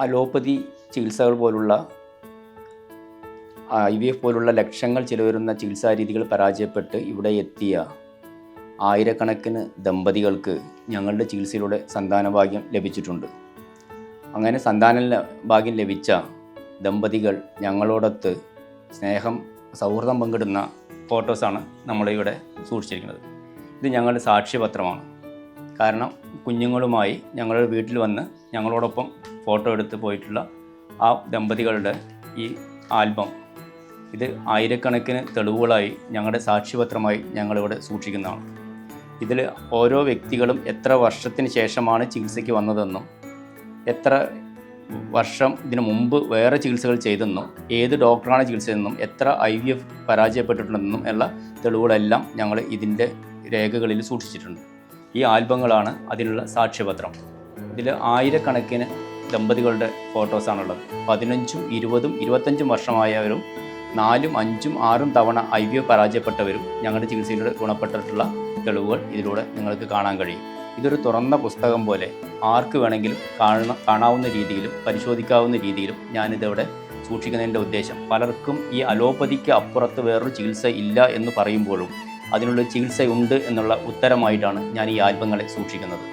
Allopathy ചികിത്സകൾ പോലുള്ള IVF പോലുള്ള ലക്ഷങ്ങൾ ചിലവരുന്ന ചികിത്സാ രീതികൾ പരാജയപ്പെട്ട് ഇവിടെ എത്തിയ ആയിരക്കണക്കിന് ദമ്പതികൾക്ക് ഞങ്ങളുടെ ചികിത്സയിലൂടെ സന്താന ഭാഗ്യം ലഭിച്ചിട്ടുണ്ട്. അങ്ങനെ സന്താന ഭാഗ്യം ലഭിച്ച ദമ്പതികൾ ഞങ്ങളോടൊത്ത് സ്നേഹം സൗഹൃദം പങ്കിടുന്ന ഫോട്ടോസാണ് നമ്മളിവിടെ സൂക്ഷിച്ചിരിക്കുന്നത്. ഇത് ഞങ്ങളുടെ സാക്ഷ്യപത്രമാണ്. കാരണം കുഞ്ഞുങ്ങളുമായി ഞങ്ങളുടെ വീട്ടിൽ വന്ന് ഞങ്ങളോടൊപ്പം ഫോട്ടോ എടുത്ത് പോയിട്ടുള്ള ആ ദമ്പതികളുടെ ഈ ആൽബം, ഇത് ആയിരക്കണക്കിന് തെളിവുകളായി ഞങ്ങളുടെ സാക്ഷ്യപത്രമായി ഞങ്ങളിവിടെ സൂക്ഷിക്കുന്നതാണ്. ഇതിൽ ഓരോ വ്യക്തികളും എത്ര വർഷത്തിന് ശേഷമാണ് ചികിത്സയ്ക്ക് വന്നതെന്നും എത്ര വർഷം ഇതിനു മുമ്പ് വേറെ ചികിത്സകൾ ചെയ്തെന്നും ഏത് ഡോക്ടറാണ് ചികിത്സയെന്നും എത്ര IVF പരാജയപ്പെട്ടിട്ടുണ്ടെന്നും ഉള്ള തെളിവുകളെല്ലാം ഞങ്ങൾ ഇതിൻ്റെ രേഖകളിൽ സൂക്ഷിച്ചിട്ടുണ്ട്. ഈ ആൽബങ്ങളാണ് അതിനുള്ള സാക്ഷ്യപത്രം. ഇതിൽ ആയിരക്കണക്കിന് ദമ്പതികളുടെ ഫോട്ടോസാണുള്ളത്. 15, 20, 25 വർഷമായവരും 4, 5, 6 തവണ IVF പരാജയപ്പെട്ടവരും ഞങ്ങളുടെ ചികിത്സയിലൂടെ ഗുണപ്പെട്ടിട്ടുള്ള തെളിവുകൾ ഇതിലൂടെ നിങ്ങൾക്ക് കാണാൻ കഴിയും. ഇതൊരു തുറന്ന പുസ്തകം പോലെ ആർക്ക് വേണമെങ്കിലും കാണാവുന്ന രീതിയിലും പരിശോധിക്കാവുന്ന രീതിയിലും ഞാനിതിവിടെ സൂക്ഷിക്കുന്നതിൻ്റെ ഉദ്ദേശം, പലർക്കും ഈ അലോപ്പതിക്ക് അപ്പുറത്ത് വേറൊരു ചികിത്സ ഇല്ല എന്ന് പറയുമ്പോഴും അതിനുള്ള ചികിത്സയുണ്ട് എന്നുള്ള ഉത്തരമായിട്ടാണ് ഞാൻ ഈ ആൽബങ്ങളെ സൂക്ഷിക്കുന്നത്.